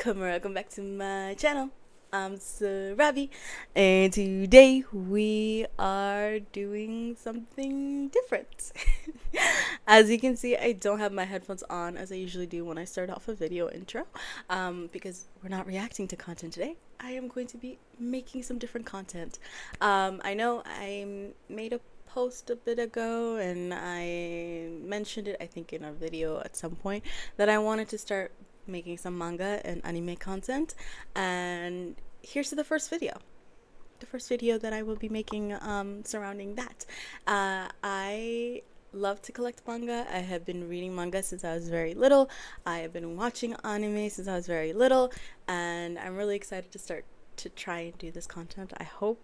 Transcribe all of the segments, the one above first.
welcome back to my channel. I'm Sarabiii, and today we are doing something different. As you can see, I don't have my headphones on as I usually do when I start off a video intro, because we're not reacting to content today. I am going to be making some different content. I know I made a post a bit ago and I mentioned it, I think, in a video at some point, that I wanted to start making some manga and anime content, and here's to the first video that I will be making surrounding that. I love to collect manga. I have been reading manga since I was very little. I have been watching anime since I was very little, and I'm really excited to start to try and do this content. I hope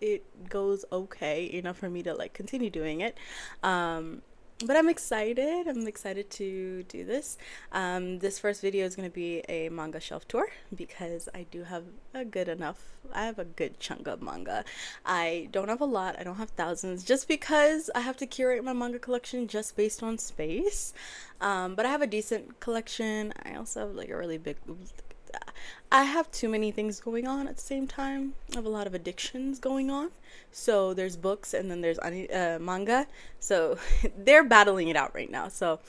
it goes okay enough for me to like continue doing it. But I'm excited to do this. This first video is going to be a manga shelf tour because I do have a good chunk of manga. I don't have a lot, I don't have thousands, just because I have to curate my manga collection just based on space. But I have a decent collection. I also have like a really big, I have too many things going on at the same time. I have a lot of addictions going on. So there's books and then there's manga. So they're battling it out right now. So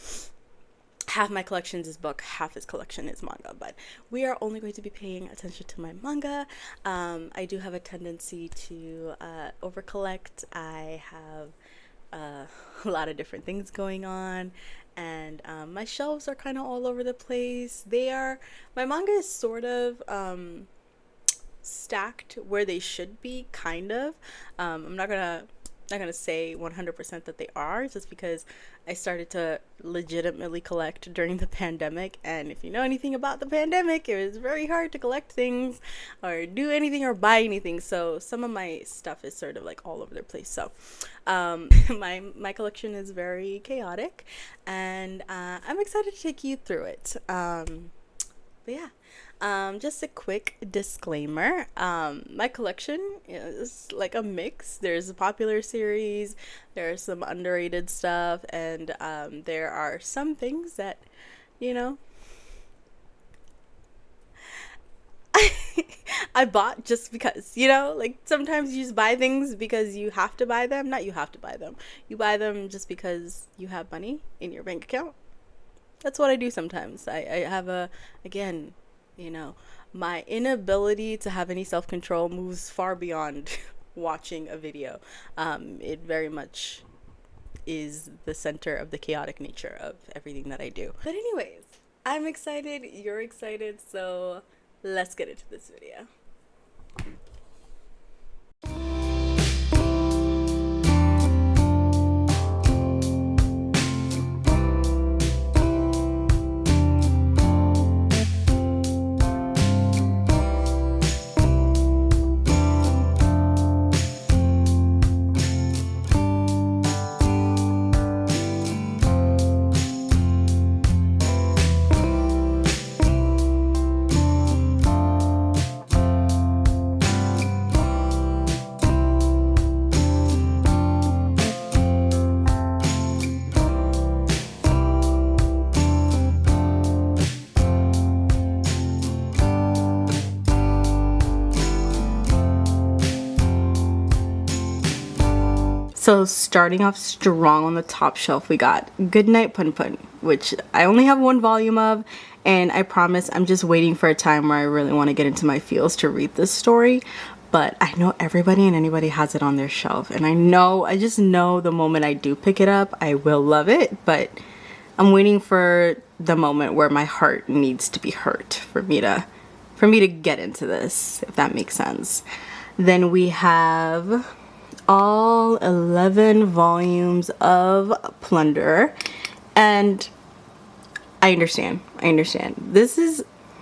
half my collection is book, half his collection is manga. But we are only going to be paying attention to my manga. I do have a tendency to over collect. I have a lot of different things going on, and my shelves are kind of all over the place. My manga is sort of stacked where they should be, kind of. I'm not gonna say 100% that they are, just because I started to legitimately collect during the pandemic, and if you know anything about the pandemic, it was very hard to collect things or do anything or buy anything. So some of my stuff is sort of like all over the place. So my collection is very chaotic, and I'm excited to take you through it. But yeah, just a quick disclaimer. My collection is like a mix. There's a popular series, there's some underrated stuff, and there are some things that, you know, I bought just because, like sometimes you just buy things because you have to buy them. Not you have to buy them. You buy them just because you have money in your bank account. That's what I do sometimes. I have again, my inability to have any self-control moves far beyond watching a video. It very much is the center of the chaotic nature of everything that I do. But anyways, I'm excited, you're excited, so let's get into this video. So starting off strong on the top shelf, we got Goodnight Pun Pun, which I only have one volume of, and I promise I'm just waiting for a time where I really want to get into my feels to read this story. But I know everybody and anybody has it on their shelf, and I just know the moment I do pick it up, I will love it, but I'm waiting for the moment where my heart needs to be hurt for me to get into this, if that makes sense. Then we have all 11 volumes of Plunder, and I understand.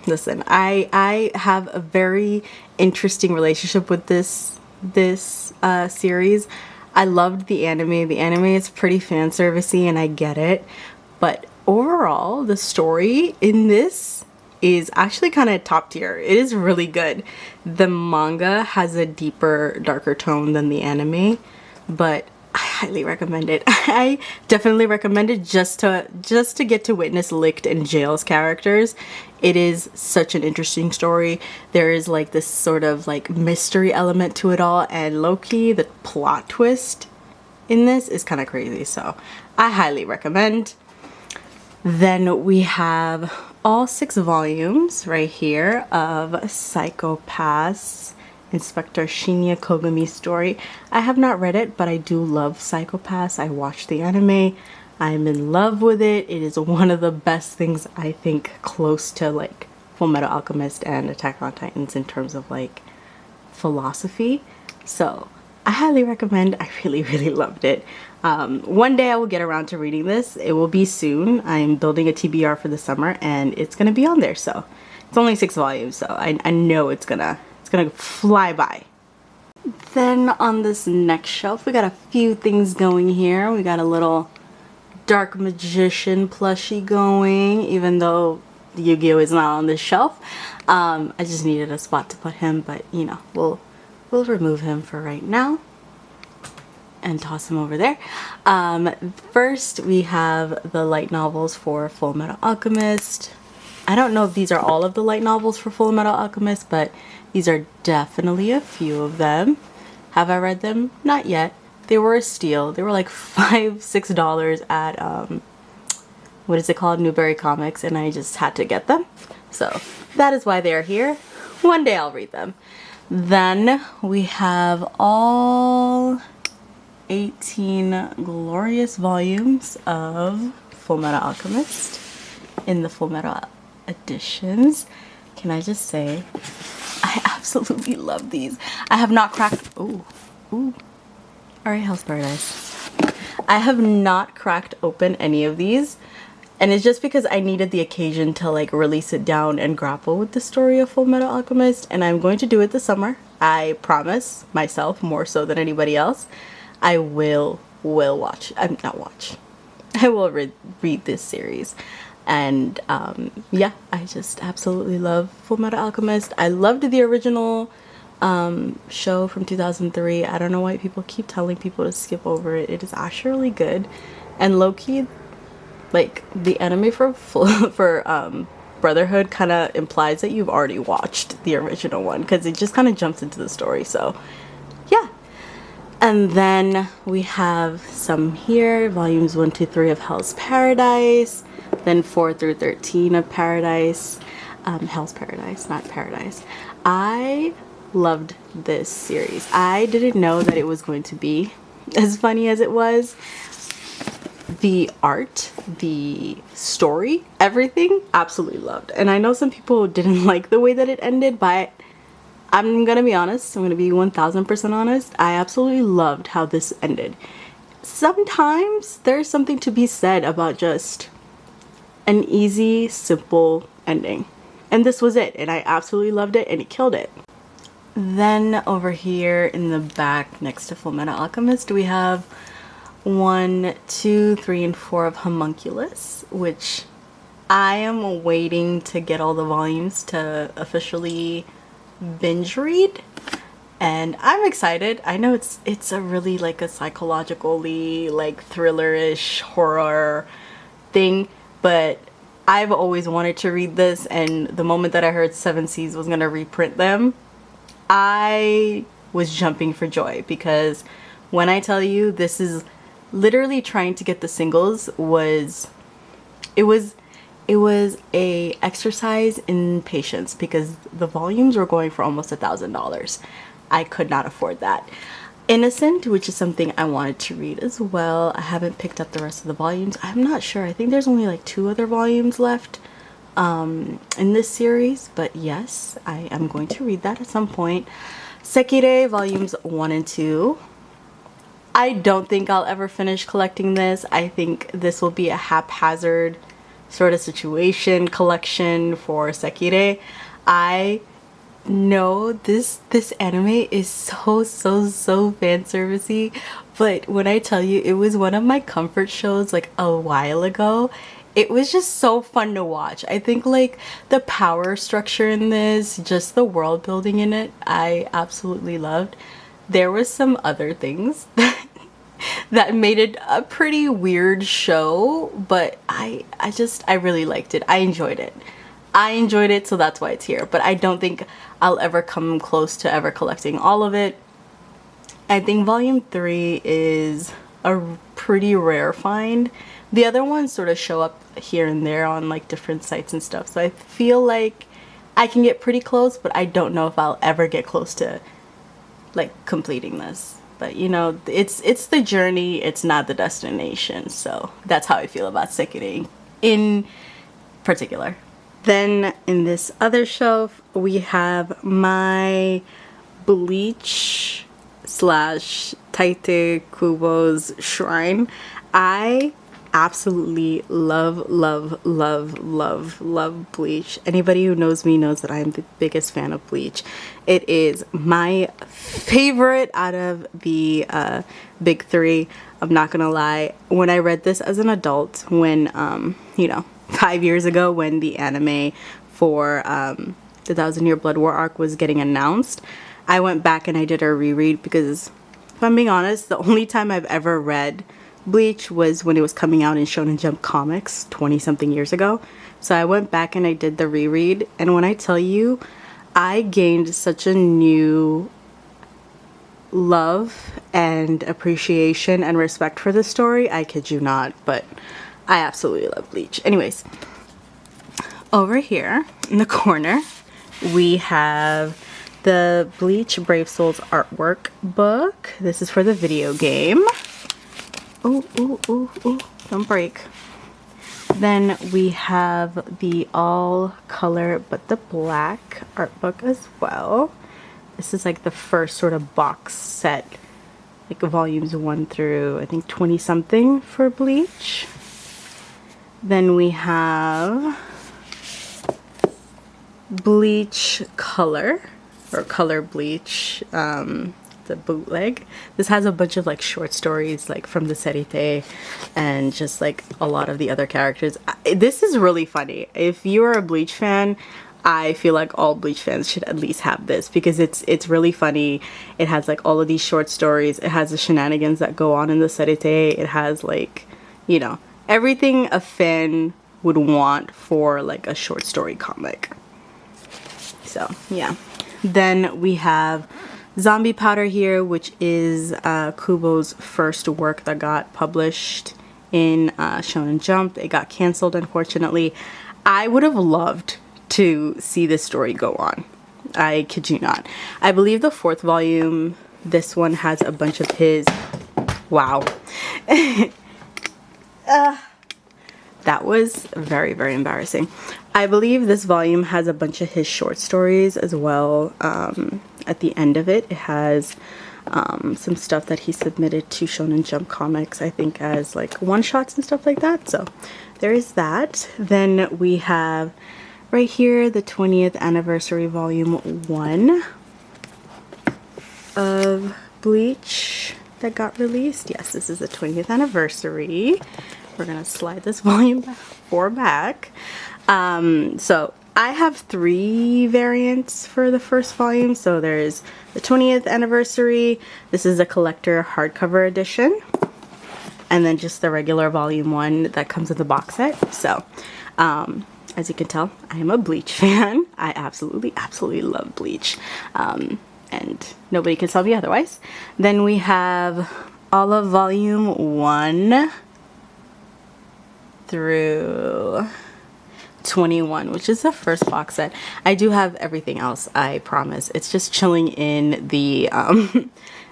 Listen, I have a very interesting relationship with this series. I loved the anime. The anime is pretty fan servicey, and I get it, but overall the story in this is actually kind of top tier. It is really good. The manga has a deeper, darker tone than the anime, but I highly recommend it. I definitely recommend it just to get to witness Licht and Jail's characters. It is such an interesting story. There is like this sort of like mystery element to it all, and low-key the plot twist in this is kind of crazy, so I highly recommend. Then we have all 6 volumes right here of Psycho-Pass, Inspector Shinya Kogami's story. I have not read it, but I do love Psycho-Pass. I watched the anime. I'm in love with it. It is one of the best things, I think, close to like Fullmetal Alchemist and Attack on Titans in terms of like philosophy. So I highly recommend. I really, really loved it. One day I will get around to reading this. It will be soon. I'm building a TBR for the summer and it's gonna be on there. So it's only 6 volumes, so I know it's gonna fly by. Then on this next shelf, we got a few things going here. We got a little Dark Magician plushie going, even though Yu-Gi-Oh is not on this shelf. I just needed a spot to put him, but you know, we'll remove him for right now and toss him over there. First, we have the light novels for Fullmetal Alchemist. I don't know if these are all of the light novels for Fullmetal Alchemist, but these are definitely a few of them. Have I read them? Not yet. They were a steal. They were like $5-6 at what is it called, Newberry Comics, and I just had to get them. So that is why they're here. One day I'll read them. Then we have all 18 glorious volumes of Fullmetal Alchemist in the Fullmetal editions. Can I just say, I absolutely love these. I have not cracked. Ooh. Alright, Hell's Paradise. I have not cracked open any of these, and it's just because I needed the occasion to like really sit down and grapple with the story of Fullmetal Alchemist, and I'm going to do it this summer. I promise myself, more so than anybody else. I will watch. I will read this series. And yeah, I just absolutely love Fullmetal Alchemist. I loved the original show from 2003. I don't know why people keep telling people to skip over it. It is actually good. And low-key, like the anime for Brotherhood kind of implies that you've already watched the original one, because it just kind of jumps into the story. So yeah. And then we have some here, volumes 1, 2, 3 of Hell's Paradise, then 4 through 13 of Paradise, Hell's Paradise, not Paradise. I loved this series. I didn't know that it was going to be as funny as it was. The art, the story, everything, absolutely loved. And I know some people didn't like the way that it ended, but I'm gonna be honest. I'm gonna be 1000% honest. I absolutely loved how this ended. Sometimes there's something to be said about just an easy, simple ending. And this was it. And I absolutely loved it, and it killed it. Then over here in the back next to Fullmetal Alchemist, we have 1, 2, 3, and 4 of Homunculus, which I am waiting to get all the volumes to officially binge read, and I'm excited. I know it's a really like a psychologically like thriller-ish horror thing, but I've always wanted to read this, and the moment that I heard Seven Seas was gonna reprint them, I was jumping for joy, because when I tell you this is literally trying to get the singles it was a exercise in patience, because the volumes were going for almost $1,000. I could not afford that. Innocent, which is something I wanted to read as well. I haven't picked up the rest of the volumes. I'm not sure. I think there's only like 2 other volumes left in this series, but yes, I am going to read that at some point. Sekirei volumes 1 and 2. I don't think I'll ever finish collecting this. I think this will be a haphazard sort of situation collection for Sekirei. I know this anime is so fan servicey, but when I tell you it was one of my comfort shows like a while ago, it was just so fun to watch. I think like the power structure in this, just the world building in it, I absolutely loved. There was some other things that that made it a pretty weird show, but I really liked it. I enjoyed it. So that's why it's here. But I don't think I'll ever come close to ever collecting all of it. I think volume 3 is a pretty rare find. The other ones sort of show up here and there on like different sites and stuff. So I feel like I can get pretty close, but I don't know if I'll ever get close to like completing this. But you know, it's the journey, it's not the destination. So that's how I feel about Sickening in particular. Then in this other shelf, we have my Bleach / Taite Kubo's Shrine. I absolutely love Bleach. Anybody who knows me knows that I'm the biggest fan of Bleach. It is my favorite out of the big three. I'm not gonna lie, when I read this as an adult, when you know, 5 years ago when the anime for the Thousand Year Blood War arc was getting announced, I went back and I did a reread because, if I'm being honest, the only time I've ever read Bleach was when it was coming out in Shonen Jump Comics 20 something years ago. So I went back and I did the reread, and when I tell you, I gained such a new love and appreciation and respect for the story. I kid you not, but I absolutely love Bleach. Anyways, over here in the corner, we have the Bleach Brave Souls artwork book. This is for the video game. Ooh, don't break. Then we have the all color but the black art book as well. This is like the first sort of box set, like volumes 1 through I think 20 something for Bleach. Then we have Bleach Color, or Color Bleach, the bootleg. This has a bunch of like short stories like from the Serite and just like a lot of the other characters. This is really funny. If you're a Bleach fan, I feel like all Bleach fans should at least have this because it's really funny. It has like all of these short stories. It has the shenanigans that go on in the Serite. It has like, you know, everything a fan would want for like a short story comic. So yeah. Then we have Zombie Powder here, which is Kubo's first work that got published in Shonen Jump. It got canceled, unfortunately. I would have loved to see this story go on. I kid you not. I believe the 4th volume, this one has a bunch of his... Wow. That was very, very embarrassing. I believe this volume has a bunch of his short stories as well. At the end of it, it has some stuff that he submitted to Shonen Jump Comics, I think as like one-shots and stuff like that. So there is that. Then we have right here the 20th anniversary volume 1 of Bleach that got released. Yes, this is the 20th anniversary. We're gonna slide this volume 4 back. So I have 3 variants for the first volume. So there's the 20th anniversary. This is a collector hardcover edition. And then just the regular volume 1 that comes with the box set. So, as you can tell, I am a Bleach fan. I absolutely love Bleach. And nobody can tell me otherwise. Then we have all of volume 1 through 21, which is the first box set. I do have everything else, I promise. It's just chilling in the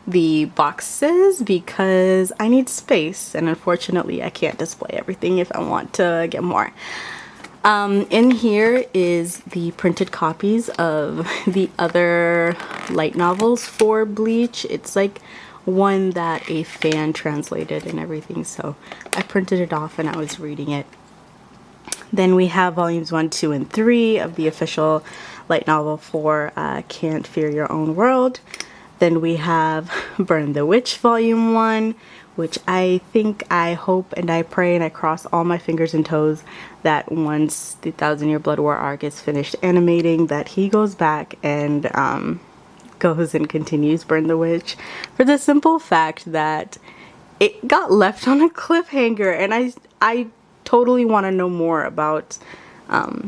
the boxes because I need space, and unfortunately I can't display everything if I want to get more. In here is the printed copies of the other light novels for Bleach. It's like one that a fan translated and everything, so I printed it off and I was reading it. Then we have volumes 1, 2, and 3 of the official light novel for Can't Fear Your Own World. Then we have Burn the Witch volume 1, which I think, I hope, and I pray, and I cross all my fingers and toes that once the Thousand Year Blood War arc is finished animating, that he goes back and goes and continues Burn the Witch, for the simple fact that it got left on a cliffhanger, and I totally want to know more about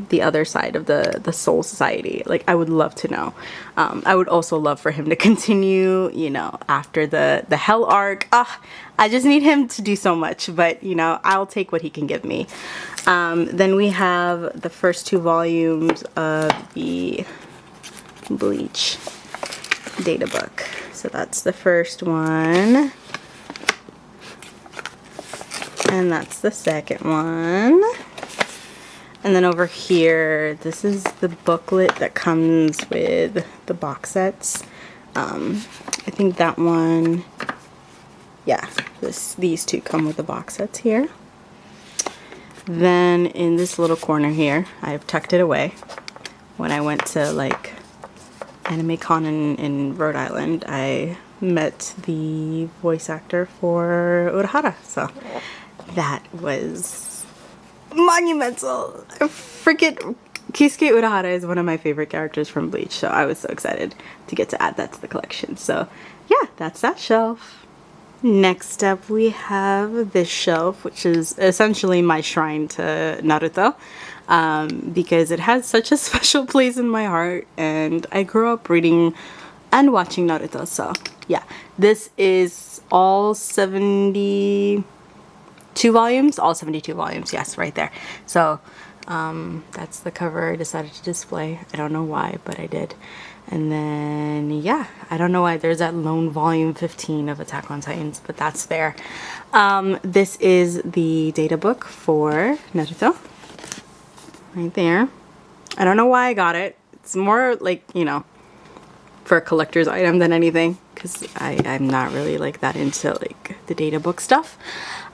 the other side of the Soul Society. Like, I would love to know. I would also love for him to continue, you know, after the Hell arc. I just need him to do so much, but you know, I'll take what he can give me. Then we have the first 2 volumes of the Bleach data book. So that's the first one. And that's the second one. And then over here, this is the booklet that comes with the box sets. I think that one, yeah, these 2 come with the box sets here. Then in this little corner here, I've tucked it away. When I went to like Anime Con in Rhode Island, I met the voice actor for Urahara, so that was monumental. Freaking Kisuke Urahara is one of my favorite characters from Bleach, so I was so excited to get to add that to the collection. So yeah, that's that shelf. Next up we have this shelf, which is essentially my shrine to Naruto, because it has such a special place in my heart, and I grew up reading and watching Naruto. So yeah, this is all 72 volumes, yes, right there. So that's the cover I decided to display. I don't know why, but I did. And then yeah, I don't know why there's that lone volume 15 of Attack on Titans, but that's there. This is the data book for Naruto, right there. I don't know why I got it. It's more like, you know, for a collector's item than anything, because I'm not really like that into like the data book stuff.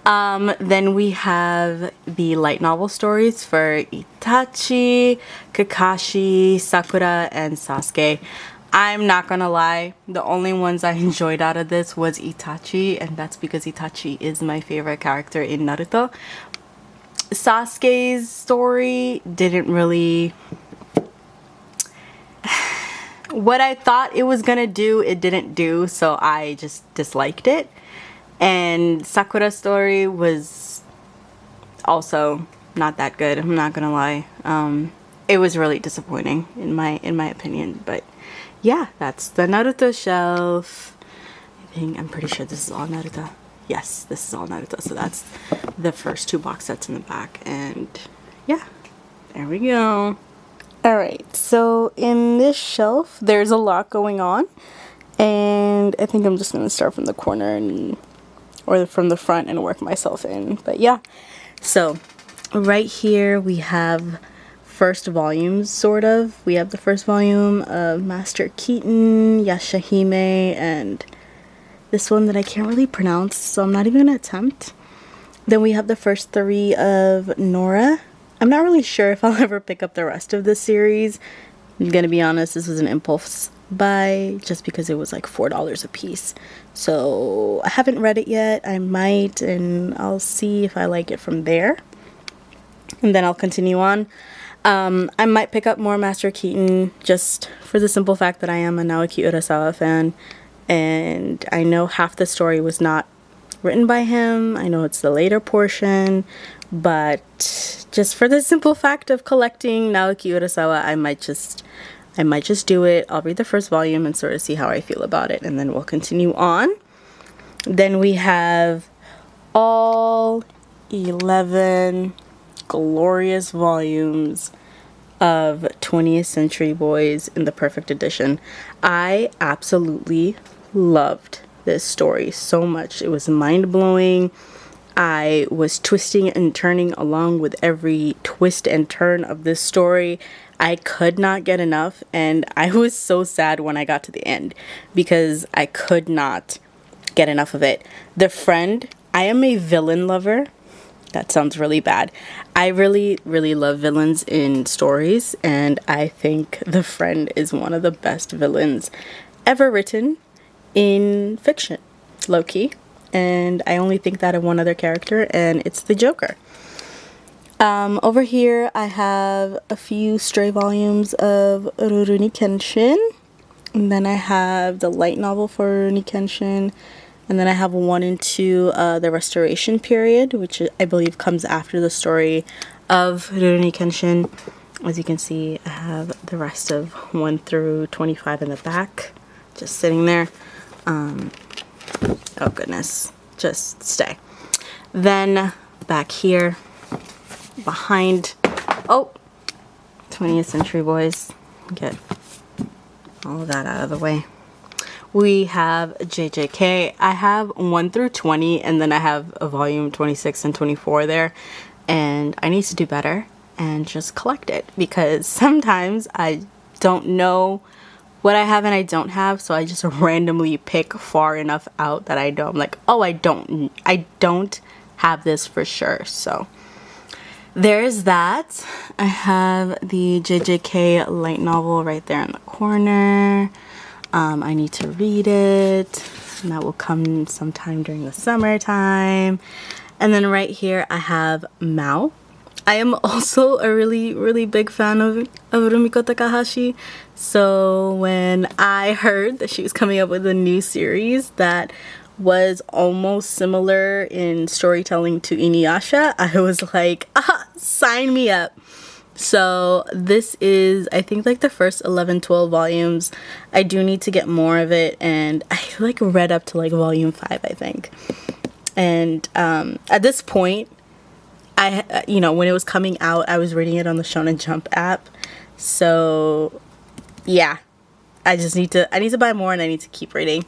Then we have the light novel stories for Itachi, Kakashi, Sakura, and Sasuke. I'm not gonna lie, the only ones I enjoyed out of this was Itachi, and that's because Itachi is my favorite character in Naruto. Sasuke's story didn't really... what I thought it was gonna do, it didn't do, so I just disliked it. And Sakura's story was also not that good, I'm not gonna lie. It was really disappointing in my opinion, but yeah, that's the Naruto shelf. I'm pretty sure this is all Naruto. Yes, this is all Naruto, so that's the first 2 box sets in the back, and yeah, there we go. Alright, so in this shelf, there's a lot going on, and I think I'm just gonna start from the corner or from the front and work myself in. But yeah, so right here we have first volumes, sort of. We have the first volume of Master Keaton, Yashahime, and this one that I can't really pronounce, so I'm not even gonna attempt. Then we have the first 3 of Nora. I'm not really sure if I'll ever pick up the rest of this series. I'm gonna be honest, this was an impulse buy just because it was like $4 a piece. So I haven't read it yet. I might, and I'll see if I like it from there, and then I'll continue on. I might pick up more Master Keaton just for the simple fact that I am a Naoki Urasawa fan, and I know half the story was not written by him. I know it's the later portion, but just for the simple fact of collecting Naoki Urasawa, I might just do it. I'll read the first volume and sort of see how I feel about it, and then we'll continue on. Then we have all 11 glorious volumes of 20th Century Boys in the Perfect Edition. I absolutely loved this story so much. It was mind-blowing. I was twisting and turning along with every twist and turn of this story. I could not get enough, and I was so sad when I got to the end because I could not get enough of it. The Friend, I am a villain lover. That sounds really bad. I really, really love villains in stories, and I think The Friend is one of the best villains ever written in fiction, low-key. And I only think that of one other character, and it's the Joker. Over here I have a few stray volumes of Rurouni Kenshin, and then I have the light novel for Rurouni Kenshin, And then I have 1 and 2, the Restoration Period, which I believe comes after the story of Rurouni Kenshin. As you can see, I have the rest of 1 through 25 in the back, just sitting there. Oh goodness, just stay. Then back here, behind, oh, 20th Century Boys, get all of that out of the way. We have JJK. I have 1 through 20, and then I have a volume 26 and 24 there, and I need to do better and just collect it, because sometimes I don't know what I have and I don't have, so I just randomly pick far enough out that I know, I'm like, oh, I don't have this for sure. So there's that. I have the JJK light novel right there in the corner. I need to read it, and that will come sometime during the summertime. And then right here I have Mao. I am also a really big fan of Rumiko Takahashi. So when I heard that she was coming up with a new series that was almost similar in storytelling to Inuyasha, I was like, sign me up. So this is, I think, like the first 11-12 volumes. I do need to get more of it, and I like read up to like volume 5, I think. And at this point, you know, when it was coming out, I was reading it on the Shonen Jump app. So yeah, I need to buy more, and I need to keep reading.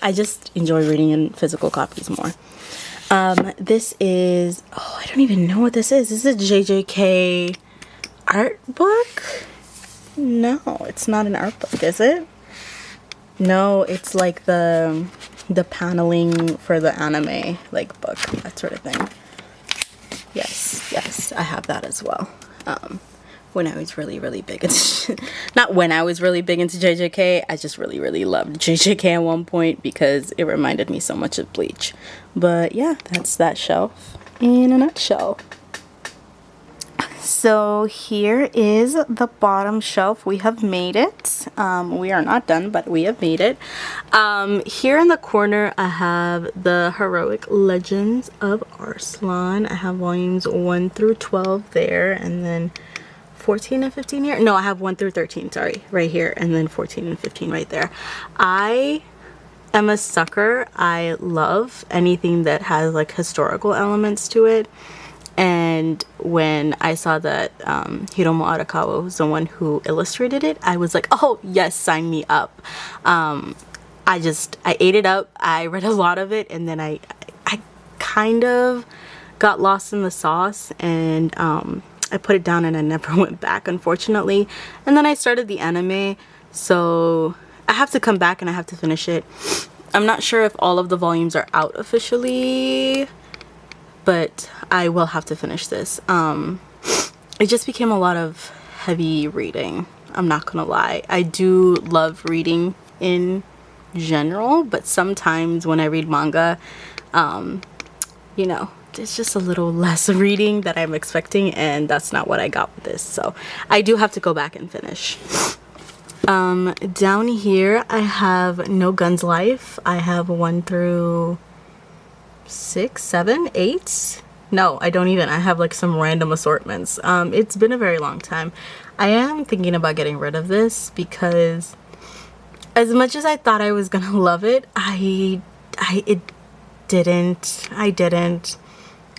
I just enjoy reading in physical copies more. This is, oh, I don't even know what this is. This is a JJK art book? No, it's not an art book, is it? No, it's like the paneling for the anime like book, that sort of thing. Yes, I have that as well. When I was really big into not when I was really big into JJK, I just really loved JJK at one point because it reminded me so much of Bleach. But yeah, that's that shelf in a nutshell. So here is the bottom shelf. We have made it. We are not done, but we have made it. Here in the corner, I have the Heroic Legends of Arslan. I have volumes 1 through 12 there, and then 14 and 15 here. No, I have 1 through 13, sorry, right here, and then 14 and 15 right there. I am a sucker. I love anything that has like historical elements to it. And when I saw that Hiromu Arakawa was the one who illustrated it, I was like, oh yes, sign me up. I ate it up. I read a lot of it, and then I kind of got lost in the sauce, and I put it down and I never went back, unfortunately. And then I started the anime, so I have to come back and I have to finish it. I'm not sure if all of the volumes are out officially, but I will have to finish this. It just became a lot of heavy reading, I'm not gonna lie. I do love reading in general, but sometimes when I read manga, you know, it's just a little less reading that I'm expecting, and that's not what I got with this, so I do have to go back and finish. Down here I have No Guns Life. I have 1 through 6, 7, 8. No, I don't even. I have like some random assortments. It's been a very long time. I am thinking about getting rid of this because as much as I thought I was gonna love it, I didn't.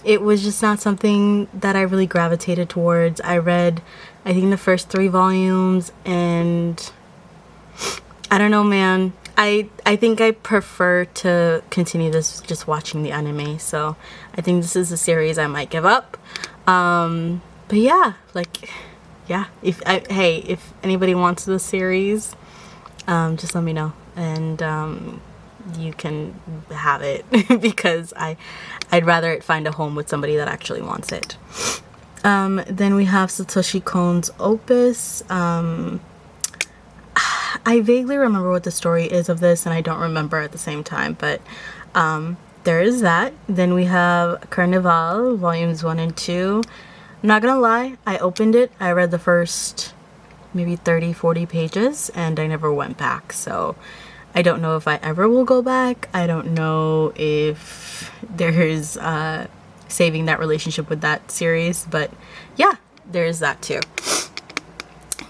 It was just not something that I really gravitated towards. I read, I think, the first 3 volumes, and I don't know, man. I think I prefer to continue this just watching the anime, so I think this is a series I might give up. But yeah, like, yeah, if anybody wants the series, just let me know, and you can have it because I'd rather it find a home with somebody that actually wants it. Then we have Satoshi Kon's Opus. I vaguely remember what the story is of this, and I don't remember at the same time, but there is that. Then we have Carnival, volumes 1 and 2. I'm not gonna lie, I opened it, I read the first maybe 30-40 pages, and I never went back, so I don't know if I ever will go back. I don't know if there's saving that relationship with that series, but yeah, there's that too.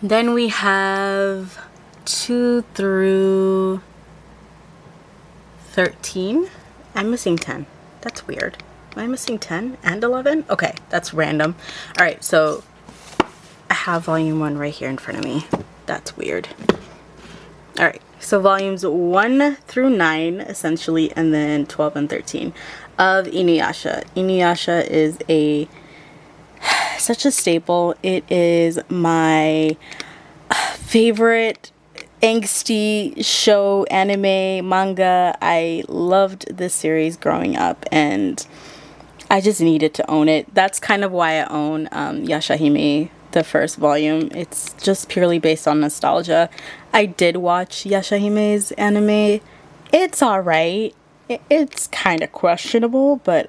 Then we have 2 through 13. I'm missing 10. That's weird. Am I missing 10 and 11? Okay, that's random. All right, so I have volume 1 right here in front of me. That's weird. All right, so volumes 1 through 9 essentially, and then 12 and 13 of Inuyasha. Inuyasha is such a staple. It is my favorite angsty show, anime, manga. I loved this series growing up, and I just needed to own it. That's kind of why I own Yashahime, the first volume. It's just purely based on nostalgia. I did watch Yashahime's anime. It's alright. It's kind of questionable, but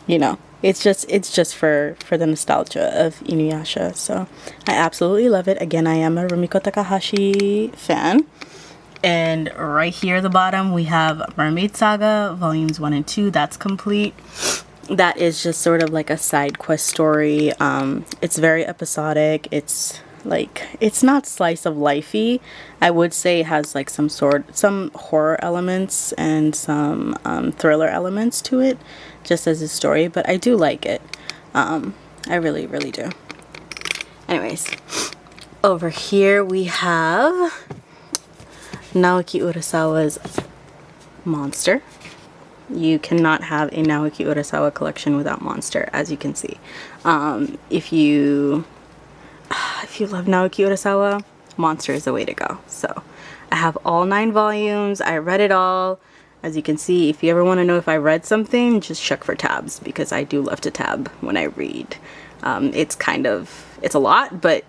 you know, it's just for the nostalgia of Inuyasha. So I absolutely love it. Again, I am a Rumiko Takahashi fan. And right here at the bottom we have Mermaid Saga volumes 1 and 2. That's complete. That is just sort of like a side quest story. It's very episodic. It's not slice of lifey. I would say it has like some horror elements and some thriller elements to it, just as a story, but I do like it. I really, really do. Anyways, over here we have Naoki Urasawa's Monster. You cannot have a Naoki Urasawa collection without Monster, as you can see. If you love Naoki Urasawa, Monster is the way to go. So I have all 9 volumes. I read it all. As you can see, if you ever want to know if I read something, just check for tabs, because I do love to tab when I read. It's a lot, but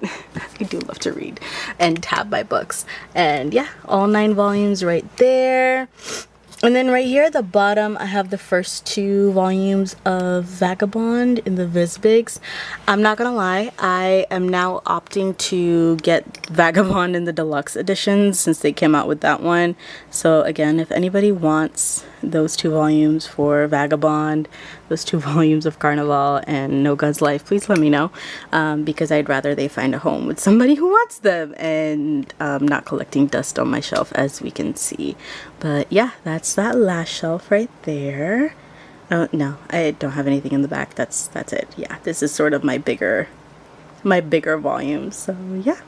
I do love to read and tab my books. And yeah, all 9 volumes right there. And then right here at the bottom, I have the first 2 volumes of Vagabond in the Vizbigs. I'm not gonna lie, I am now opting to get Vagabond in the deluxe editions since they came out with that one. So again, if anybody wants those 2 volumes for Vagabond, those 2 volumes of Carnival and No God's Life, please let me know, because I'd rather they find a home with somebody who wants them and not collecting dust on my shelf, as we can see. But yeah, that's that last shelf right there. Oh no, I don't have anything in the back. That's it. Yeah, this is sort of my bigger volumes. So yeah.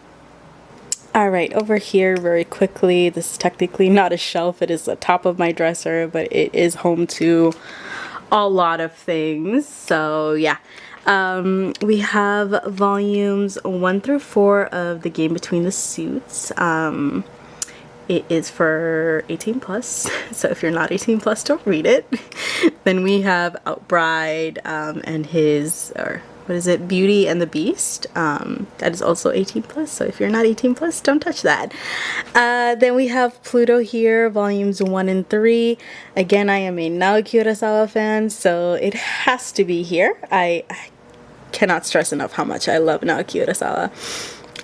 All right, over here very quickly, this is technically not a shelf, it is the top of my dresser, but it is home to a lot of things. So yeah, we have volumes 1 through 4 of The Game Between the Suits. It is for 18 plus, so if you're not 18 plus, don't read it. Then we have Outbride and his, or what is it, Beauty and the Beast. That is also 18 plus, so if you're not 18 plus, don't touch that. Then we have Pluto here, volumes 1 and 3. Again, I am a Naoki Urasawa fan, so it has to be here. I cannot stress enough how much I love Naoki Urasawa.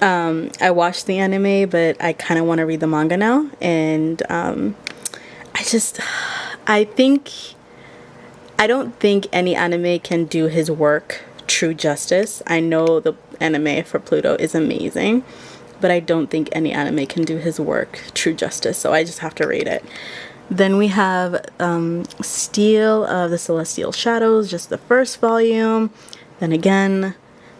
I watched the anime, but I kind of want to read the manga now, and I don't think any anime can do his work true justice. I know the anime for Pluto is amazing, but I don't think any anime can do his work true justice, so I just have to read it. Then we have Steel of the Celestial Shadows, just the first volume. Then again,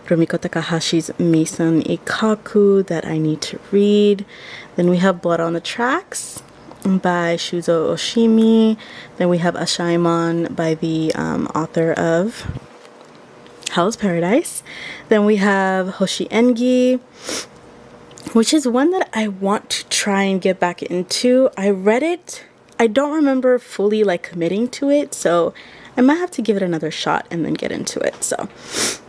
Rumiko Takahashi's Mason Ikaku that I need to read. Then we have Blood on the Tracks by Shuzo Oshimi. Then we have Ashaimon by the author of Hell's Paradise. Then we have Hoshi Engi, which is one that I want to try and get back into. I read it. I don't remember fully like committing to it, so I might have to give it another shot and then get into it. So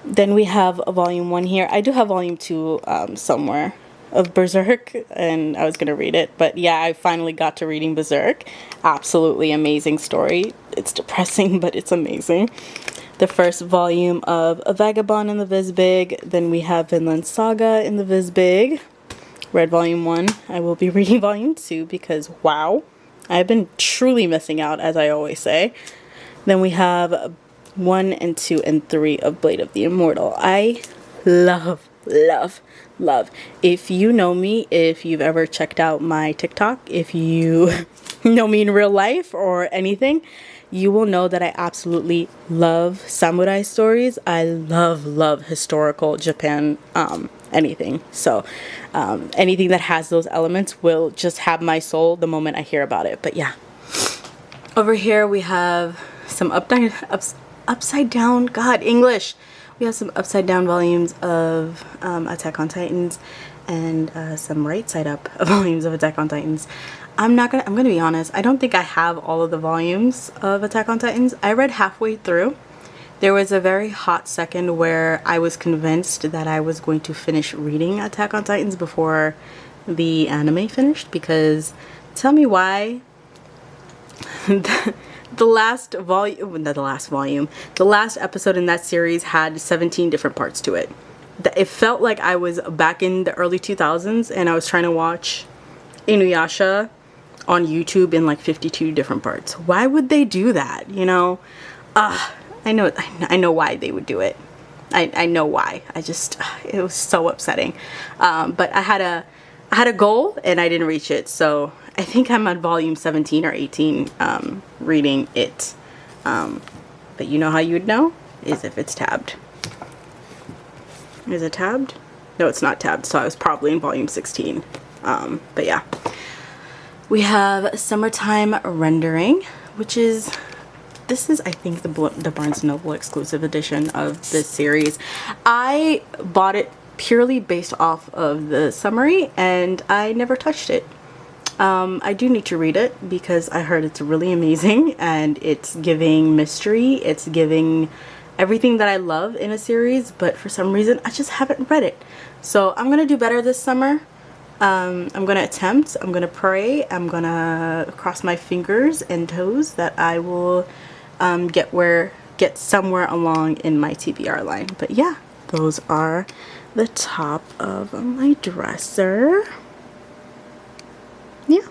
then we have a volume 1 here. I do have volume 2 somewhere of Berserk, and I was gonna read it, but yeah, I finally got to reading Berserk. Absolutely amazing story. It's depressing, but it's amazing. The first volume of A Vagabond in the Vizbig. Then we have Vinland Saga in the Vizbig. read volume 1. I will be reading volume 2 because wow, I've been truly missing out, as I always say. Then we have 1 and 2 and 3 of Blade of the Immortal. I love, love, love. If you know me, if you've ever checked out my TikTok, if you know me in real life or anything, you will know that I absolutely love samurai stories. I love, love historical Japan, anything. So anything that has those elements will just have my soul the moment I hear about it. But yeah. Over here we have some upside down, God, English. We have some upside down volumes of Attack on Titans and some right side up volumes of Attack on Titans. I'm gonna be honest, I don't think I have all of the volumes of Attack on Titans. I read halfway through. There was a very hot second where I was convinced that I was going to finish reading Attack on Titans before the anime finished, because tell me why the last episode in that series had 17 different parts to it. It felt like I was back in the early 2000s and I was trying to watch Inuyasha on YouTube in like 52 different parts. Why would they do that? You know, I know why they would do it. I know why. It was so upsetting. But I had a goal and I didn't reach it. So I think I'm on volume 17 or 18 reading it. But you know how you would know? Is if it's tabbed. Is it tabbed? No, it's not tabbed. So I was probably in volume 16. But yeah. We have Summertime Rendering, which is... This is, I think, the Barnes & Noble exclusive edition of this series. I bought it purely based off of the summary, and I never touched it. I do need to read it because I heard it's really amazing, and it's giving mystery. It's giving everything that I love in a series, but for some reason, I just haven't read it. So I'm going to do better this summer. I'm going to attempt. I'm going to pray. I'm going to cross my fingers and toes that I will... get somewhere along in my TBR line. But yeah, those are the top of my dresser. Yeah.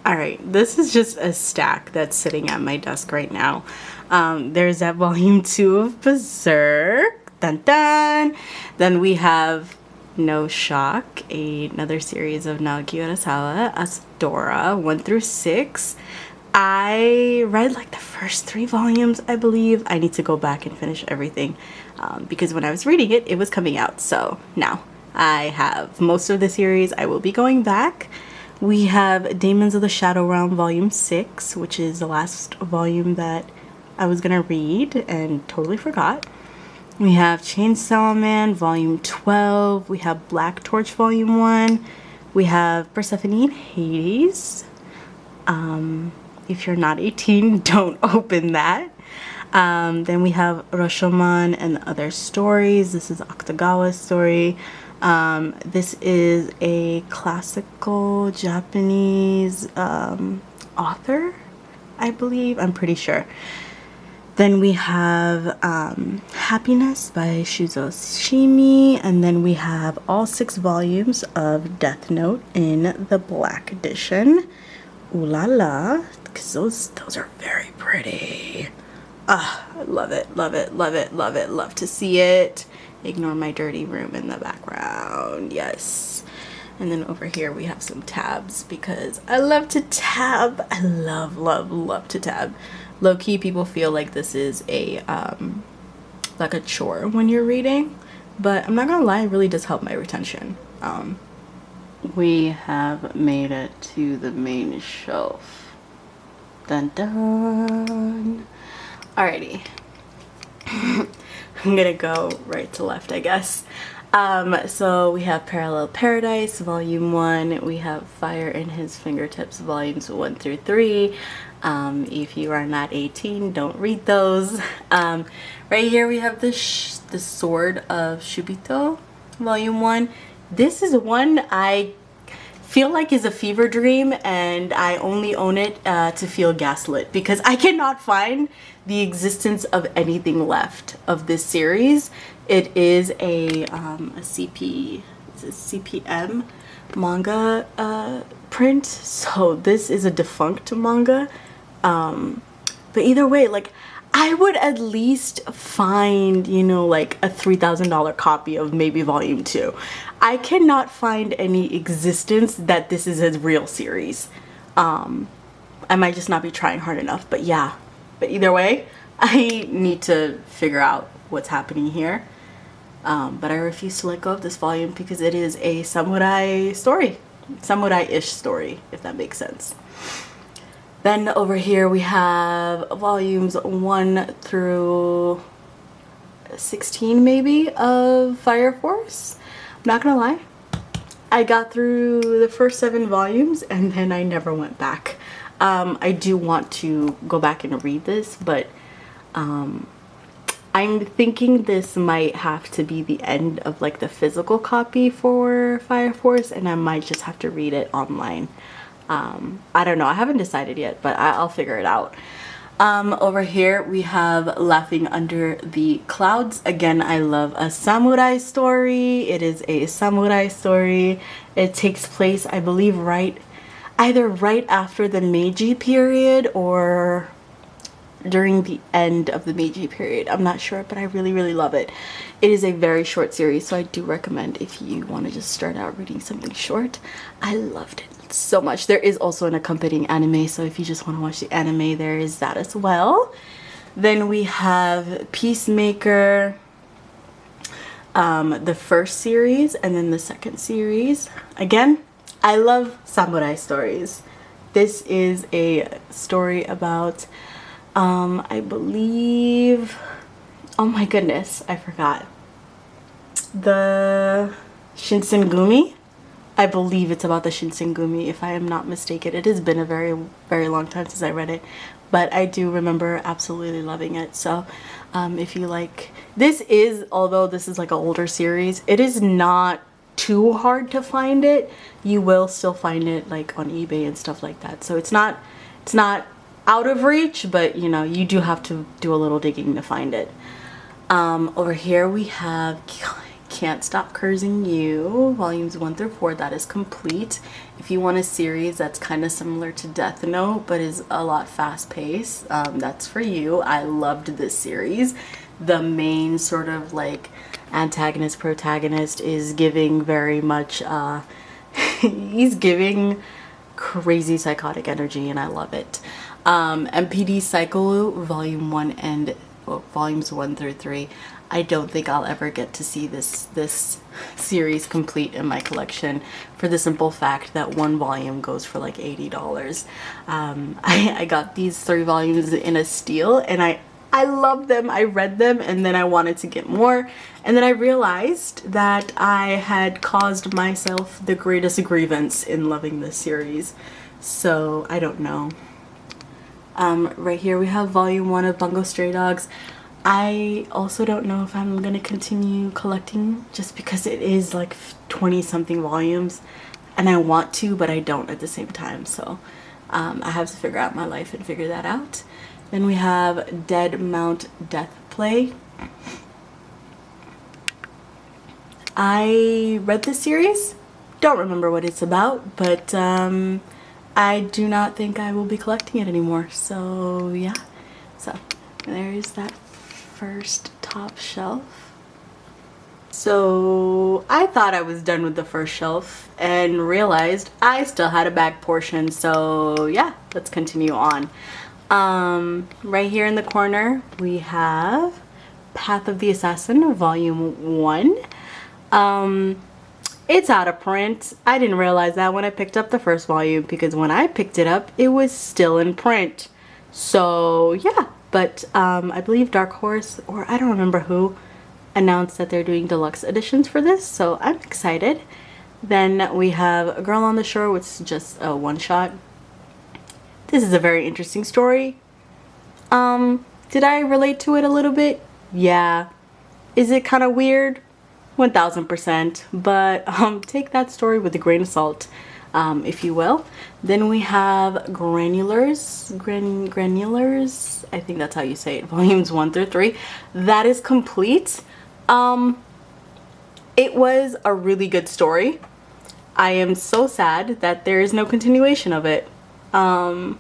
Alright, this is just a stack that's sitting at my desk right now. There's that volume 2 of Berserk. Dun dun! Then we have No Shock, another series of Naoki Urasawa, Astora 1 through 6. I read like the first 3 volumes, I believe. I need to go back and finish everything because when I was reading it, it was coming out. So now I have most of the series. I will be going back. We have Demons of the Shadow Realm Volume 6, which is the last volume that I was going to read and totally forgot. We have Chainsaw Man Volume 12. We have Black Torch Volume 1. We have Persephone in Hades. If you're not 18, don't open that. Then we have Rashomon and Other Stories. This is Akutagawa's story. This is a classical Japanese author, I believe. I'm pretty sure. Then we have Happiness by Shuzo Shimi. And then we have all 6 volumes of Death Note in the Black Edition. Ooh la la, because those are very pretty. I love it, love it, love it, love it, love to see it. Ignore my dirty room in the background, yes. And then over here we have some tabs because I love to tab. I love, love, love to tab. Low-key, people feel like this is a like a chore when you're reading, but I'm not gonna lie, it really does help my retention. We have made it to the main shelf. Dun dun. Alrighty. I'm gonna go right to left, I guess. So we have Parallel Paradise, Volume 1. We have Fire in His Fingertips, Volumes 1 through 3. If you are not 18, don't read those. Right here we have the Sword of Shubito, Volume 1. This is one I feel like is a fever dream, and I only own it to feel gaslit because I cannot find the existence of anything left of this series. It is a CP CPM manga print. So this is a defunct manga. But either way, like, I would at least find, you know, like a $3,000 copy of maybe volume 2. I cannot find any existence that this is a real series. I might just not be trying hard enough, but yeah. But either way, I need to figure out what's happening here. But I refuse to let go of this volume because it is a samurai story. Samurai-ish story, if that makes sense. Then over here we have volumes 1 through 16 maybe of Fire Force. I'm not gonna lie, I got through the first 7 volumes and then I never went back. I do want to go back and read this, but I'm thinking this might have to be the end of like the physical copy for Fire Force, and I might just have to read it online. I don't know, I haven't decided yet, but I'll figure it out. Over here we have Laughing Under the Clouds. Again, I love a samurai story. It is a samurai story. It takes place, I believe, either right after the Meiji period or during the end of the Meiji period. I'm not sure, but I really, really love it. It is a very short series, so I do recommend if you want to just start out reading something short. I loved it so much. There is also an accompanying anime, so if you just want to watch the anime, there is that as well. Then we have Peacemaker, the first series, and then the second series. Again, I love samurai stories. This is a story about I believe, oh my goodness, I forgot, the Shinsengumi. I believe it's about the Shinsengumi, if I am not mistaken. It has been a very, very long time since I read it, but I do remember absolutely loving it. So if you like, this is, although this is like an older series, it is not too hard to find it. You will still find it like on eBay and stuff like that. So it's not out of reach, but you know, you do have to do a little digging to find it. Over here we have Can't Stop Cursing You, volumes 1 through 4. That is complete. If you want a series that's kind of similar to Death Note but is a lot fast-paced, that's for you. I loved this series. The main sort of like antagonist protagonist is giving very much he's giving crazy psychotic energy, and I love it. MPD Cycle volume 1 and volumes 1 through 3. I don't think I'll ever get to see this series complete in my collection, for the simple fact that one volume goes for like $80. I got these 3 volumes in a steal, and I love them. I read them and then I wanted to get more, and then I realized that I had caused myself the greatest grievance in loving this series. So I don't know. Right here we have volume 1 of Bungo Stray Dogs. I also don't know if I'm gonna continue collecting, just because it is like 20 something volumes and I want to, but I don't at the same time. So I have to figure out my life and figure that out. Then we have Dead Mount Death Play. I read this series, don't remember what it's about, but I do not think I will be collecting it anymore. So yeah, so there's that first top shelf. So I thought I was done with the first shelf and realized I still had a back portion. So yeah, let's continue on. Right here in the corner we have Path of the Assassin volume 1. It's out of print. I didn't realize that when I picked up the first volume, because when I picked it up it was still in print. So yeah, but I believe Dark Horse, or I don't remember who, announced that they're doing deluxe editions for this, so I'm excited. Then we have A Girl on the Shore, which is just a one-shot. This is a very interesting story. Did I relate to it a little bit? Yeah. Is it kind of weird? 1000%, but take that story with a grain of salt, if you will. Then we have Granulars, I think that's how you say it, volumes 1 through 3. That is complete. It It was a really good story. I am so sad that there is no continuation of it. I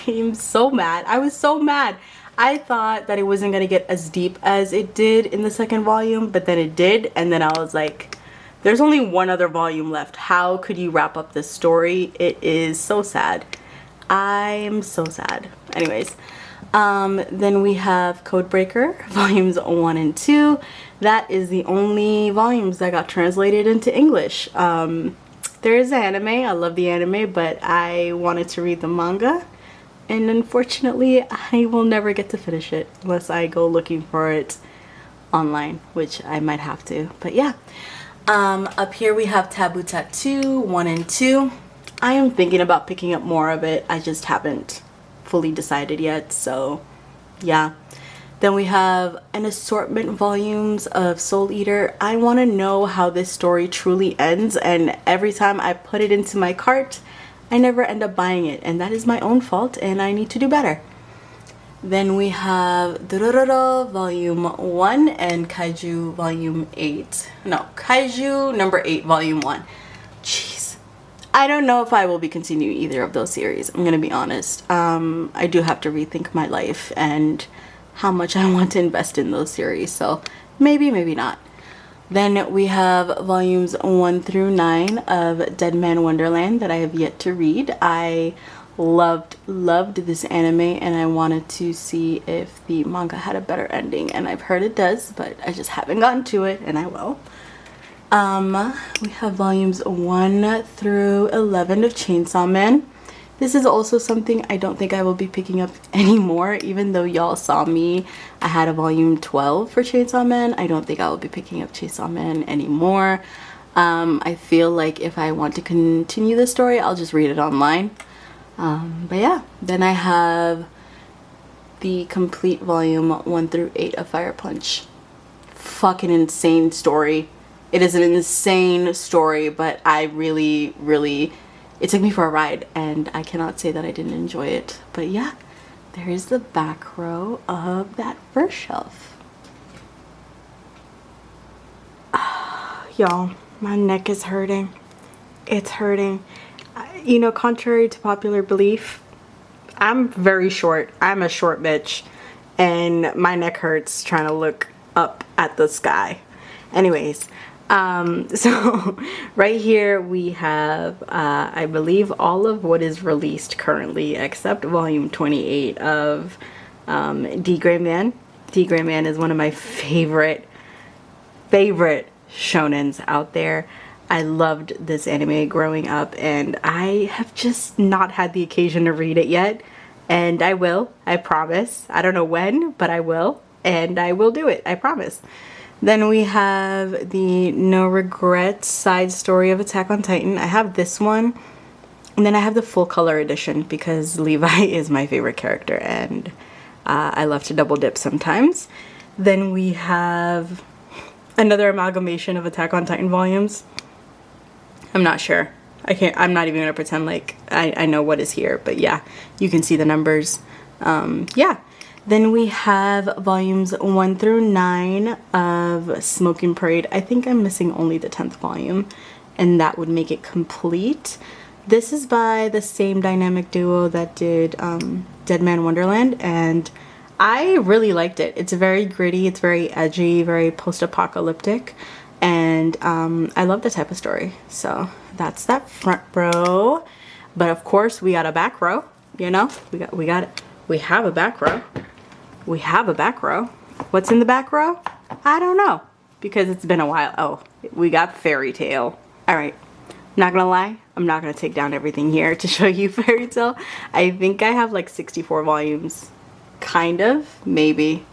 am so mad. I was so mad. I thought that it wasn't gonna get as deep as it did in the second volume, but then it did, and then I was like, there's only one other volume left. How could you wrap up this story? It is so sad. I'm so sad. Anyways, then we have Codebreaker, volumes 1 and 2. That is the only volumes that got translated into English. There is an anime. I love the anime, but I wanted to read the manga. And unfortunately, I will never get to finish it unless I go looking for it online, which I might have to. But yeah. Up here we have Taboo Tattoo 1 and 2. I am thinking about picking up more of it. I just haven't fully decided yet, so yeah. Then we have an assortment volumes of Soul Eater. I want to know how this story truly ends, and every time I put it into my cart, I never end up buying it, and that is my own fault, and I need to do better. Then we have Dororo Volume 1 and Kaiju Volume 8. No, Kaiju number 8 Volume 1. Jeez. I don't know if I will be continuing either of those series. I'm gonna be honest. I do have to rethink my life and how much I want to invest in those series. So maybe, maybe not. Then we have volumes 1 through 9 of Dead Man Wonderland that I have yet to read. I loved this anime, and I wanted to see if the manga had a better ending, and I've heard it does, but I just haven't gotten to it, and I will. We have volumes 1 through 11 of Chainsaw Man. This is also something I don't think I will be picking up anymore, even though y'all saw me. I had a volume 12 for Chainsaw Man. I don't think I will be picking up Chainsaw Man anymore. I feel like if I want to continue the story, I'll just read it online. But yeah, then I have the complete volume 1 through 8 of Fire Punch. Fucking insane story. It is an insane story, but I really, it took me for a ride, and I cannot say that I didn't enjoy it. But yeah, there is the back row of that first shelf. Y'all, my neck is hurting. It's hurting. You know, contrary to popular belief, I'm very short. I'm a short bitch, and my neck hurts trying to look up at the sky. Anyways, so right here we have, I believe, all of what is released currently except volume 28 of D. Gray Man. D. Gray Man is one of my favorite shonens out there. I loved this anime growing up, and I have just not had the occasion to read it yet, and I will. I promise. I don't know when, but I will, and I will do it. I promise. Then we have the No Regrets side story of Attack on Titan. I have this one, and then I have the full color edition because Levi is my favorite character, and I love to double dip sometimes. Then we have another amalgamation of Attack on Titan volumes. I'm not sure. I'm not even gonna pretend like I know what is here, but yeah, you can see the numbers. Yeah. Then we have volumes 1 through 9 of Smoking Parade. I think I'm missing only the 10th volume, and that would make it complete. This is by the same dynamic duo that did Dead Man Wonderland, and I really liked it. It's very gritty, it's very edgy, very post-apocalyptic, and I love the type of story. So that's that front row. But of course, we got a back row. You know, we have a back row. We have a back row. What's in the back row? I don't know, because it's been a while. Oh, we got Fairy Tail. All right, not gonna lie, I'm not gonna take down everything here to show you Fairy Tail. I think I have like 64 volumes, kind of, maybe.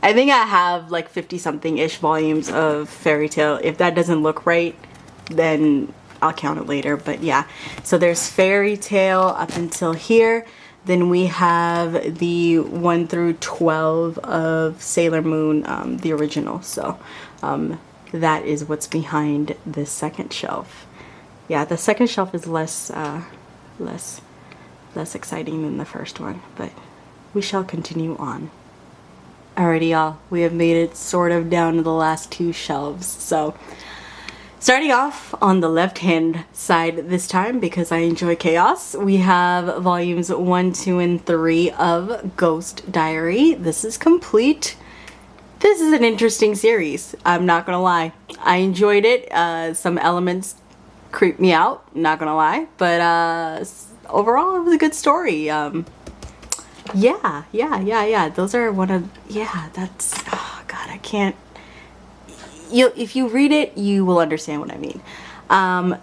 I think I have like 50 something ish volumes of Fairy Tail. If that doesn't look right, then I'll count it later. But yeah, so there's Fairy Tail up until here. Then we have the 1 through 12 of Sailor Moon, the original. So that is what's behind this second shelf. Yeah, the second shelf is less exciting than the first one, but we shall continue on. Alrighty, y'all, we have made it sort of down to the last 2 shelves. So starting off on the left hand side this time, because I enjoy chaos, we have volumes 1, 2, and 3 of Ghost Diary. This is complete. This is an interesting series, I'm not gonna lie. I enjoyed it. Some elements creeped me out, not gonna lie, but overall it was a good story. Yeah. Those are one of, yeah, that's, oh god, I can't, if you read it, you will understand what I mean.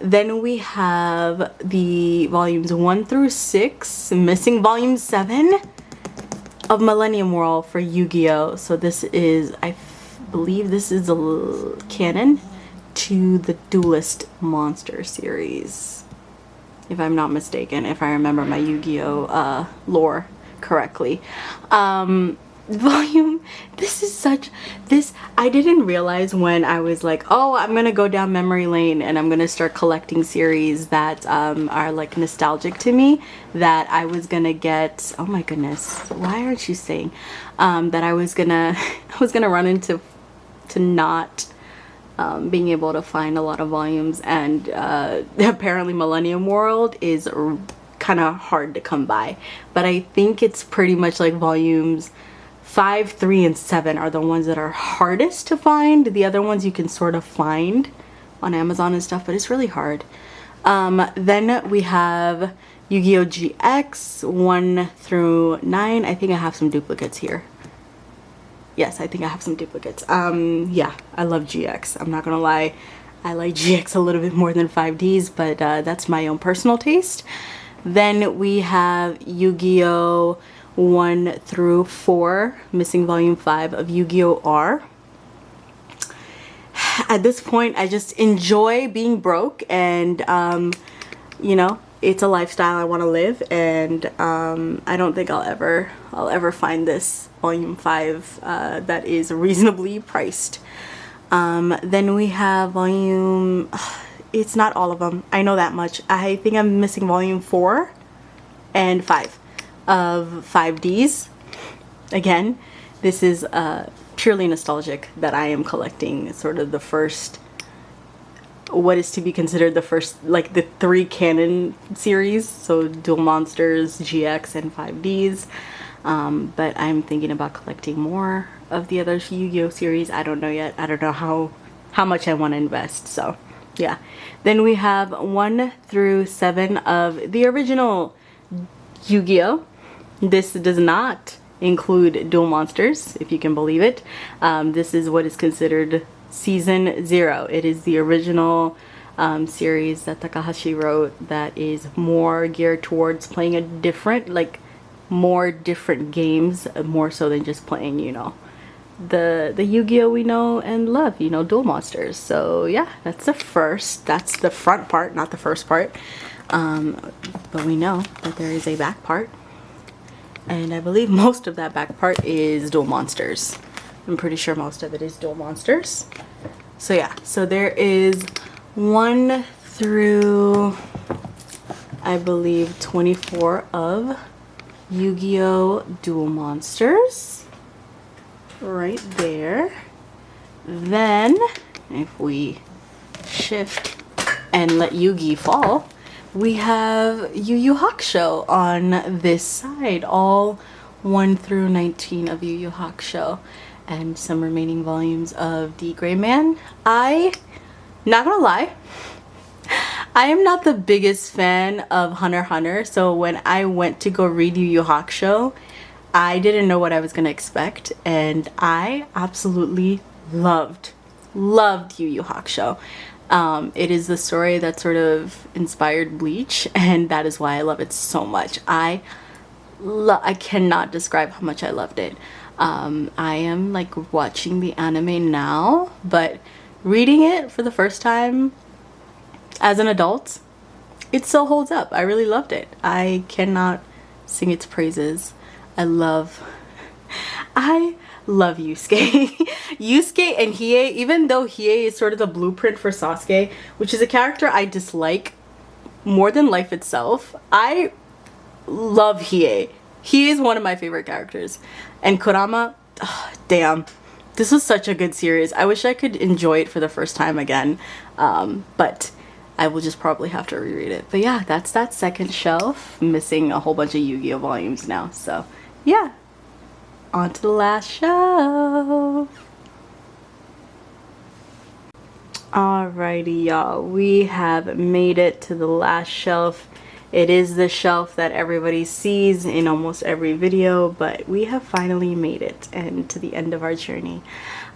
Then we have the volumes 1 through 6, missing volume 7 of Millennium World for Yu-Gi-Oh! So this is, I believe this is a canon to the Duelist Monster series, if I'm not mistaken, if I remember my Yu-Gi-Oh! Lore correctly. Volume, this is such, this, I didn't realize when I was like, oh, I'm gonna go down memory lane and I'm gonna start collecting series that are like nostalgic to me, that I was gonna get, oh my goodness, why aren't you saying that I was gonna run into not being able to find a lot of volumes, and apparently Millennium World is kind of hard to come by, but I think it's pretty much like volumes 5, 3, and 7 are the ones that are hardest to find. The other ones you can sort of find on Amazon and stuff, but it's really hard. Then we have Yu-Gi-Oh! GX 1 through 9. I think I have some duplicates here. Yes, I think I have some duplicates. Yeah, I love GX. I'm not gonna lie. I like GX a little bit more than 5Ds, but that's my own personal taste. Then we have Yu-Gi-Oh! 1 through 4, missing volume 5 of Yu-Gi-Oh! R. At this point, I just enjoy being broke, and you know, it's a lifestyle I want to live, and I don't think I'll ever find this volume 5 that is reasonably priced. Then we have volume, it's not all of them, I know that much. I think I'm missing volume 4 and 5 of 5Ds. Again, this is purely nostalgic that I am collecting sort of the first, what is to be considered the first, like the 3 canon series, so Duel Monsters, GX, and 5Ds. But I'm thinking about collecting more of the other Yu-Gi-Oh! Series. I don't know yet. I don't know how much I want to invest, so yeah. Then we have 1 through 7 of the original Yu-Gi-Oh! This does not include Duel Monsters, if you can believe it. This is what is considered Season 0. It is the original series that Takahashi wrote that is more geared towards playing a different, like, more different games, more so than just playing, you know, the Yu-Gi-Oh! We know and love, you know, Duel Monsters. So yeah, that's the front part, not the first part. But we know that there is a back part, and I believe most of that back part is Duel Monsters. I'm pretty sure most of it is Duel Monsters. So yeah, so there is 1 through, I believe, 24 of Yu-Gi-Oh! Duel Monsters right there. Then if we shift and let Yugi fall, we have Yu Yu Hakusho on this side, all 1 through 19 of Yu Yu Hakusho, and some remaining volumes of The Gray Man. Not gonna lie, I am not the biggest fan of Hunter x Hunter, so when I went to go read Yu Yu Hakusho, I didn't know what I was gonna expect, and I absolutely loved Yu Yu Hakusho. It is the story that sort of inspired Bleach, and that is why I love it so much. I cannot describe how much I loved it. I am like watching the anime now, but reading it for the first time as an adult, it still holds up. I really loved it. I cannot sing its praises. I love Yusuke. Yusuke and Hiei, even though Hiei is sort of the blueprint for Sasuke, which is a character I dislike more than life itself, I love Hiei. He is one of my favorite characters. And Kurama, damn, this was such a good series. I wish I could enjoy it for the first time again, but I will just probably have to reread it. But yeah, that's that second shelf. Missing a whole bunch of Yu-Gi-Oh volumes now, so yeah, on to the last shelf. Alrighty, y'all, we have made it to the last shelf. It is the shelf that everybody sees in almost every video, but we have finally made it and to the end of our journey.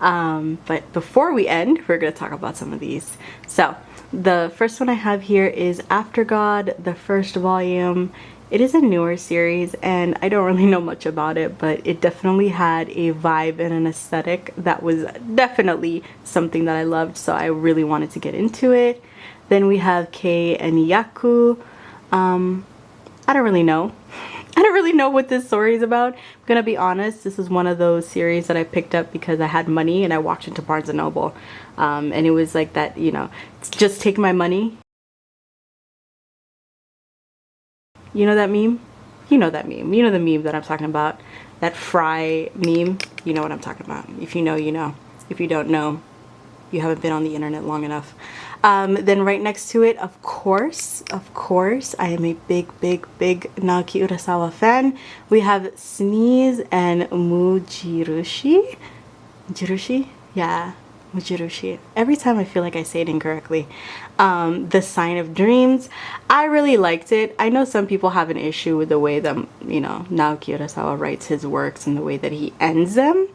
But before we end, we're going to talk about some of these. So the first one I have here is After God, the first volume. It is a newer series and I don't really know much about it, but it definitely had a vibe and an aesthetic that was definitely something that I loved, so I really wanted to get into it. Then we have Kei and Yaku. I don't really know. I don't really know what this story is about. I'm gonna be honest, this is one of those series that I picked up because I had money and I walked into Barnes & Noble. And it was like that, you know, just take my money. You know that meme? You know that meme. You know the meme that I'm talking about. That fry meme. You know what I'm talking about. If you know, you know. If you don't know, you haven't been on the internet long enough. Then right next to it, of course, I am a big Naoki Urasawa fan. We have Sneeze and Mujirushi. Mujirushi? Yeah, Mujirushi. Every time I feel like I say it incorrectly. The Sign of Dreams. I really liked it. I know some people have an issue with the way that, you know, Naoki Urasawa writes his works and the way that he ends them.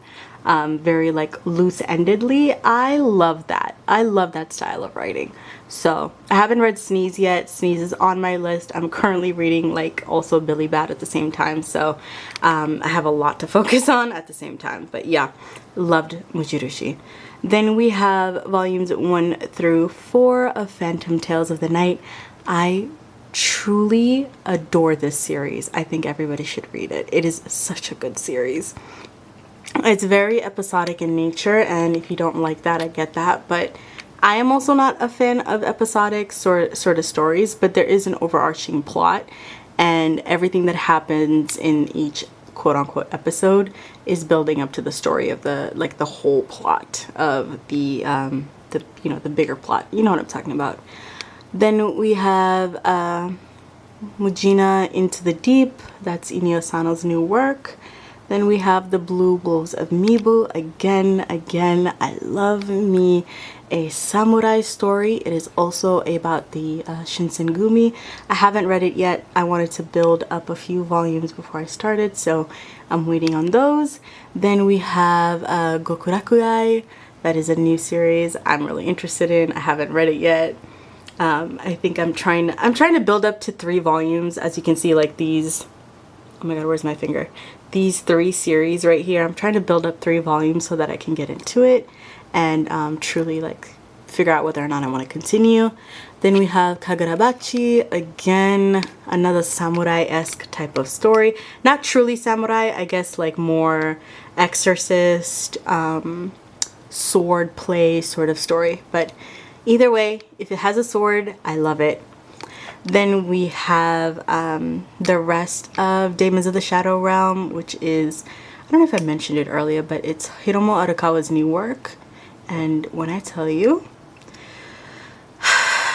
Very like loose-endedly. I love that. I love that style of writing. So I haven't read Sneeze yet. Sneeze is on my list. I'm currently reading like also Billy Bat at the same time, so I have a lot to focus on at the same time. But yeah, loved Mujirushi. Then we have volumes 1 through 4 of Phantom Tales of the Night. I truly adore this series. I think everybody should read it. It is such a good series. It's very episodic in nature, and if you don't like that, I get that, but I am also not a fan of episodic sort of stories, but there is an overarching plot, and everything that happens in each quote-unquote episode is building up to the story of the whole plot of the you know, the bigger plot. You know what I'm talking about. Then we have Mujina Into the Deep. That's Inio Sano's new work. Then we have The Blue Wolves of Mibu. Again, I love me a samurai story. It is also about the Shinsengumi. I haven't read it yet. I wanted to build up a few volumes before I started, so I'm waiting on those. Then we have Gokurakuai. That is a new series I'm really interested in. I haven't read it yet. I think I'm trying to build up to 3 volumes. As you can see, like these, oh my god, where's my finger? These 3 series right here, I'm trying to build up 3 volumes so that I can get into it and truly like figure out whether or not I want to continue. Then we have Kagurabachi, again another samurai-esque type of story. Not truly samurai, I guess, like more exorcist, sword play sort of story, but either way, if it has a sword, I love it. Then we have the rest of Demons of the Shadow Realm, which is, I don't know if I mentioned it earlier, but it's Hiromo Arakawa's new work. And when I tell you,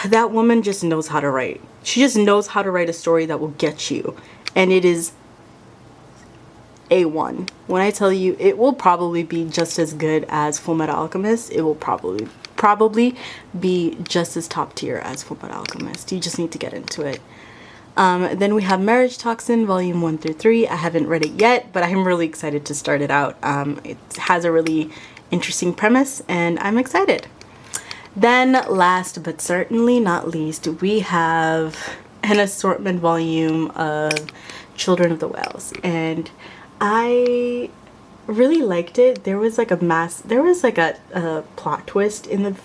that woman just knows how to write. She just knows how to write a story that will get you. And it is A1. When I tell you, it will probably be just as good as Fullmetal Alchemist. It will probably be just as top tier as Fullmetal Alchemist. You just need to get into it. Then we have Marriage Toxin, volume 1 through 3. I haven't read it yet, but I'm really excited to start it out. It has a really interesting premise, and I'm excited. Then, last but certainly not least, we have an assortment volume of Children of the Whales, and I really liked it. There was like a plot twist in the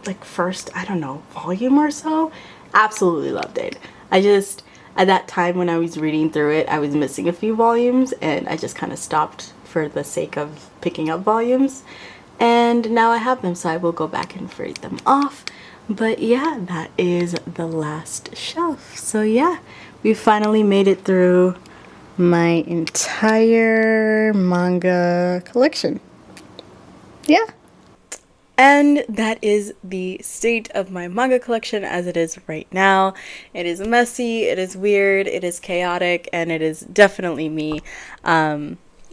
like first, I don't know, volume or so. Absolutely loved it. I just, at that time when I was reading through it, I was missing a few volumes and I just kind of stopped for the sake of picking up volumes, and now I have them, so I will go back and read them off. But yeah, that is the last shelf. So yeah, we finally made it through my entire manga collection. Yeah. And that is the state of my manga collection as it is right now. It is messy, it is weird, it is chaotic, and it is definitely me.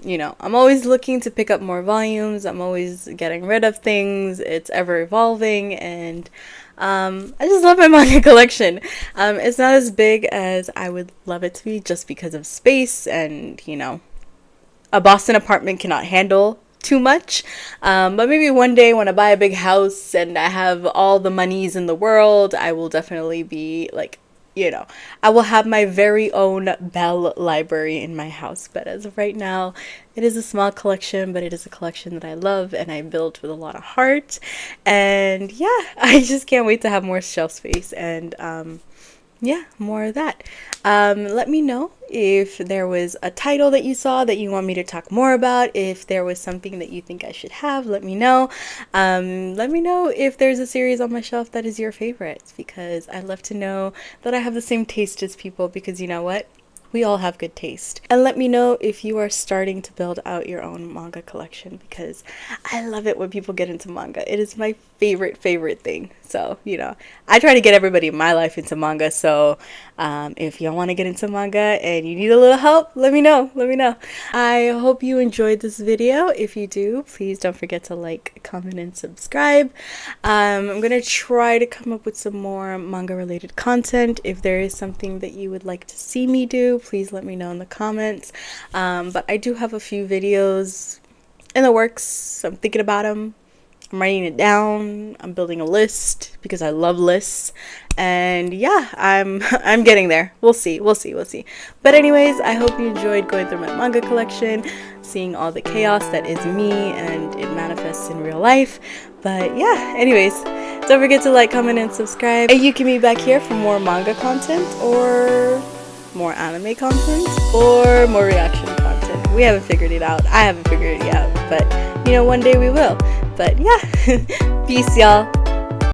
You know, I'm always looking to pick up more volumes. I'm always getting rid of things. It's ever evolving, and I just love my manga collection. It's not as big as I would love it to be just because of space, and you know, a Boston apartment cannot handle too much. But maybe one day when I buy a big house and I have all the monies in the world, I will definitely be like, you know, I will have my very own Bell library in my house. But as of right now, it is a small collection, but it is a collection that I love and I built with a lot of heart. And yeah, I just can't wait to have more shelf space and yeah, more of that. Let me know if there was a title that you saw that you want me to talk more about. If there was something that you think I should have, let me know. Let me know if there's a series on my shelf that is your favorite, because I'd love to know that I have the same taste as people, because you know what? We all have good taste. And let me know if you are starting to build out your own manga collection, because I love it when people get into manga. It is my favorite thing. So, you know, I try to get everybody in my life into manga. So, if you want to get into manga and you need a little help, let me know. Let me know. I hope you enjoyed this video. If you do, please don't forget to like, comment, and subscribe. I'm going to try to come up with some more manga related content. If there is something that you would like to see me do, please let me know in the comments. But I do have a few videos in the works. I'm thinking about them. I'm writing it down. I'm building a list because I love lists. And yeah, I'm getting there. We'll see. But anyways, I hope you enjoyed going through my manga collection, seeing all the chaos that is me and it manifests in real life. But yeah, anyways, don't forget to like, comment, and subscribe. And you can be back here for more manga content or more anime content or more reaction content. We haven't figured it out. I haven't figured it out, but you know, one day we will. But yeah, peace, y'all.